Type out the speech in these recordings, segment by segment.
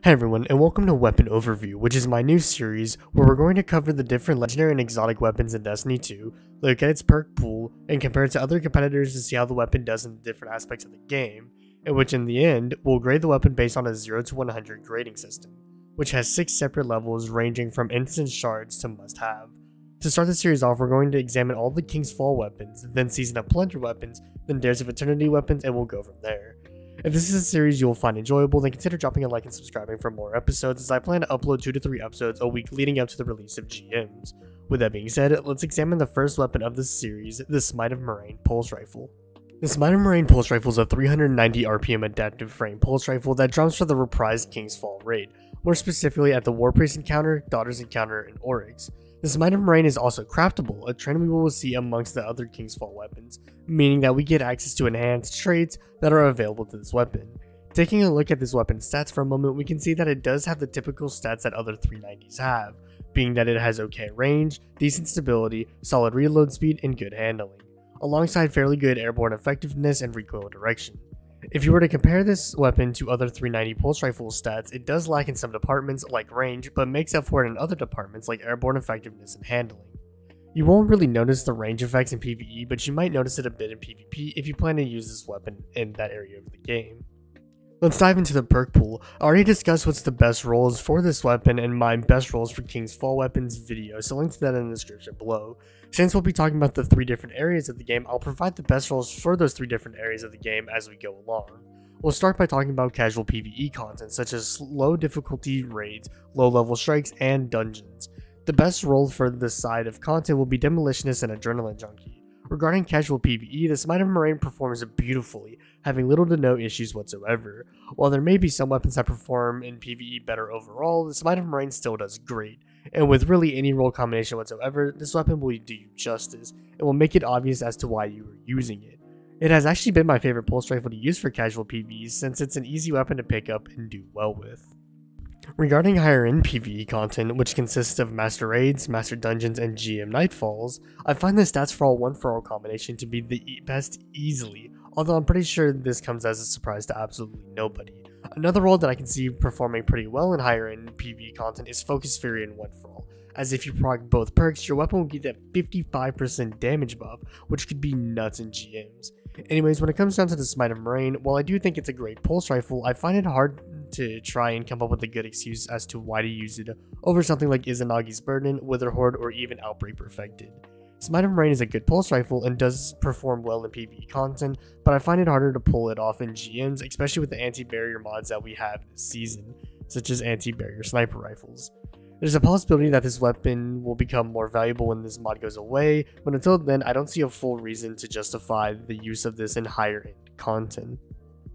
Hey everyone, and welcome to Weapon Overview, which is my new series where we're going to cover the different legendary and exotic weapons in Destiny 2, look at its perk pool, and compare it to other competitors to see how the weapon does in different aspects of the game, in which in the end, we'll grade the weapon based on a 0 to 100 grading system, which has 6 separate levels ranging from instant shards to must-have. To start the series off, we're going to examine all the King's Fall weapons, then Season of Plunder weapons, then Dares of Eternity weapons, and we'll go from there. If this is a series you'll find enjoyable, then consider dropping a like and subscribing for more episodes, as I plan to upload 2 to 3 episodes a week leading up to the release of GMs. With that being said, let's examine the first weapon of this series, the Smite of Merain Pulse Rifle. The Smite of Merain Pulse Rifle is a 390 RPM adaptive frame pulse rifle that drops for the reprised King's Fall raid, more specifically at the War Priest encounter, Daughters encounter, and Oryx. The Smite of Merain is also craftable, a trend we will see amongst the other King's Fall weapons, meaning that we get access to enhanced traits that are available to this weapon. Taking a look at this weapon's stats for a moment, we can see that it does have the typical stats that other 390s have, being that it has okay range, decent stability, solid reload speed, and good handling, alongside fairly good airborne effectiveness and recoil direction. If you were to compare this weapon to other 390 pulse rifle stats, it does lack in some departments like range, but makes up for it in other departments like airborne effectiveness and handling. You won't really notice the range effects in PvE, but you might notice it a bit in PvP if you plan to use this weapon in that area of the game. Let's dive into the perk pool. I already discussed what's the best roles for this weapon in my best roles for King's Fall weapons video, so link to that in the description below. Since we'll be talking about the 3 different areas of the game, I'll provide the best roles for those 3 different areas of the game as we go along. We'll start by talking about casual PvE content such as low difficulty raids, low level strikes, and dungeons. The best role for this side of content will be Demolitionist and Adrenaline Junkie. Regarding casual PvE, the Smite of Merain performs beautifully, having little to no issues whatsoever. While there may be some weapons that perform in PvE better overall, the Smite of Merain still does great, and with really any role combination whatsoever, this weapon will do you justice, and will make it obvious as to why you are using it. It has actually been my favorite pulse rifle to use for casual PvE since it's an easy weapon to pick up and do well with. Regarding higher end PvE content, which consists of Master Raids, Master Dungeons, and GM Nightfalls, I find the stats for all 1-for-all combination to be the best easily, although I'm pretty sure this comes as a surprise to absolutely nobody. Another role that I can see performing pretty well in higher end PvE content is Focus Fury and 1-for-all, as if you proc both perks, your weapon will get that 55% damage buff, which could be nuts in GMs. Anyways, when it comes down to the Smite of Merain, while I do think it's a great pulse rifle, I find it hard to try and come up with a good excuse as to why to use it over something like Izanagi's Burden, Witherhoard, or even Outbreak Perfected. Smite of Merain is a good pulse rifle and does perform well in PvE content, but I find it harder to pull it off in GMs, especially with the anti-barrier mods that we have this season, such as anti-barrier sniper rifles. There's a possibility that this weapon will become more valuable when this mod goes away, but until then I don't see a full reason to justify the use of this in higher end content.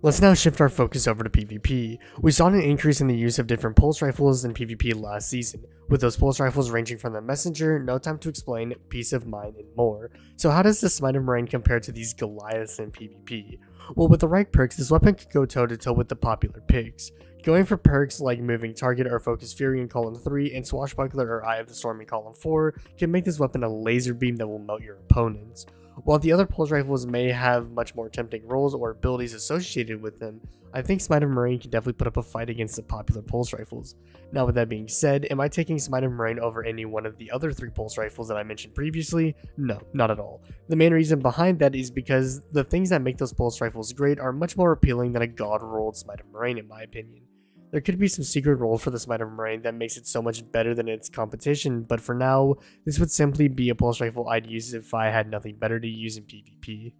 Let's now shift our focus over to PvP. We saw an increase in the use of different pulse rifles in PvP last season, with those pulse rifles ranging from the Messenger, No Time to Explain, Peace of Mind, and more. So how does the Smite of Merain compare to these Goliaths in PvP? Well, with the right perks, this weapon could go toe to toe with the popular picks. Going for perks like Moving Target or Focus Fury in Column 3 and Swashbuckler or Eye of the Storm in Column 4 can make this weapon a laser beam that will melt your opponents. While the other pulse rifles may have much more tempting roles or abilities associated with them, I think Smite of Merain can definitely put up a fight against the popular pulse rifles. Now with that being said, am I taking Smite of Merain over any one of the other 3 pulse rifles that I mentioned previously? No, not at all. The main reason behind that is because the things that make those pulse rifles great are much more appealing than a god-rolled Smite of Merain in my opinion. There could be some secret role for the Smite of Merain that makes it so much better than its competition, but for now, this would simply be a pulse rifle I'd use if I had nothing better to use in PvP.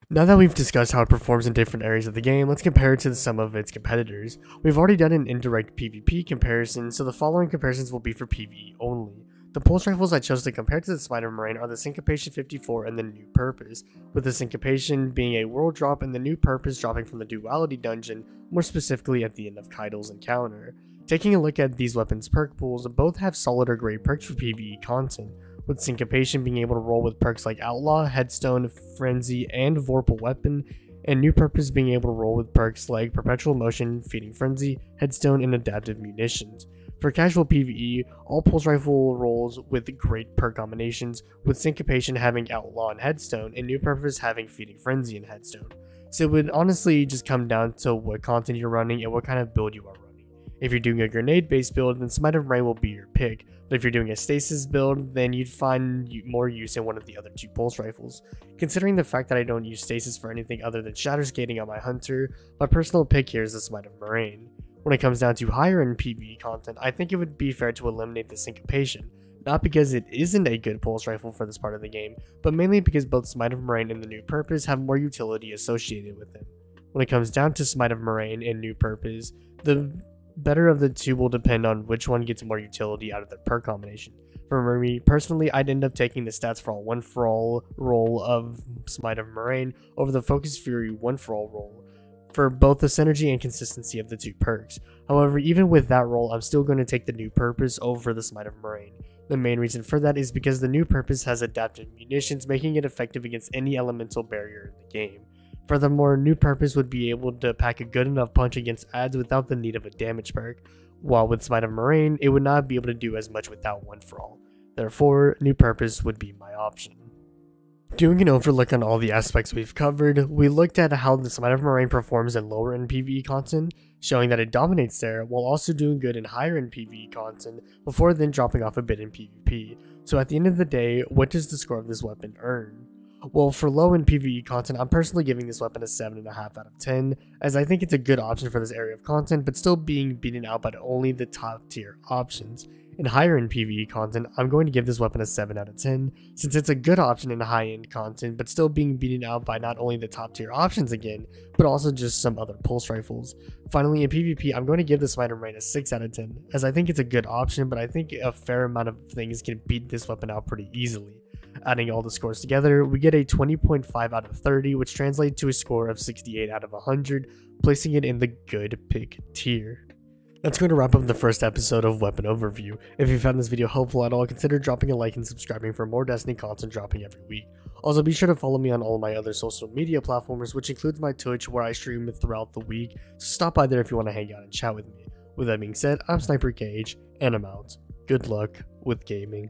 Now that we've discussed how it performs in different areas of the game, let's compare it to some of its competitors. We've already done an indirect PvP comparison, so the following comparisons will be for PvE only. The pulse rifles I chose to compare to the Smite of Merain are the Syncopation 54 and the New Purpose, with the Syncopation being a world drop and the New Purpose dropping from the Duality dungeon, more specifically at the end of Kaido's encounter. Taking a look at these weapons' perk pools, both have solid or great perks for PvE content, with Syncopation being able to roll with perks like Outlaw, Headstone, Frenzy, and Vorpal Weapon, and New Purpose being able to roll with perks like Perpetual Motion, Feeding Frenzy, Headstone, and Adaptive Munitions. For casual PvE, all pulse rifle rolls with great perk combinations, with Syncopation having Outlaw and Headstone, and New Purpose having Feeding Frenzy and Headstone. So it would honestly just come down to what content you're running and what kind of build you are running. If you're doing a grenade-based build, then Smite of Merain will be your pick, but if you're doing a stasis build, then you'd find more use in one of the other two pulse rifles. Considering the fact that I don't use stasis for anything other than shatter skating on my hunter, my personal pick here is the Smite of Merain. When it comes down to higher end PvE content, I think it would be fair to eliminate the syncopation, not because it isn't a good pulse rifle for this part of the game, but mainly because both Smite of Merain and the new purpose have more utility associated with them. When it comes down to Smite of Merain and new purpose, the better of the two will depend on which one gets more utility out of the perk combination. For me personally, I'd end up taking the stats for all 1-for-all roll of Smite of Merain over the Focus Fury 1-for-all roll, for both the synergy and consistency of the two perks. However, even with that roll, I'm still going to take the new purpose over the Smite of Merain. The main reason for that is because the new purpose has adapted munitions, making it effective against any elemental barrier in the game. Furthermore, new purpose would be able to pack a good enough punch against adds without the need of a damage perk, while with Smite of Merain, it would not be able to do as much without 1-for-all. Therefore, new purpose would be my option. Doing an overlook on all the aspects we've covered, we looked at how the Smite of Merain performs in lower end PvE content, showing that it dominates there while also doing good in higher end PvE content before then dropping off a bit in PvP. So at the end of the day, what does the score of this weapon earn? Well, for low end PvE content, I'm personally giving this weapon a 7.5 out of 10, as I think it's a good option for this area of content, but still being beaten out by only the top tier options. In higher end PvE content, I'm going to give this weapon a 7 out of 10, since it's a good option in high end content, but still being beaten out by not only the top tier options again, but also just some other pulse rifles. Finally, in PvP, I'm going to give the Smite of Merain a 6 out of 10, as I think it's a good option, but I think a fair amount of things can beat this weapon out pretty easily. Adding all the scores together, we get a 20.5 out of 30, which translates to a score of 68 out of 100, placing it in the good pick tier. That's going to wrap up the first episode of Weapon Overview. If you found this video helpful at all, consider dropping a like and subscribing for more Destiny content dropping every week. Also, be sure to follow me on all of my other social media platforms, which includes my Twitch, where I stream throughout the week, so stop by there if you want to hang out and chat with me. With that being said, I'm SniperKH, and I'm out. Good luck with gaming.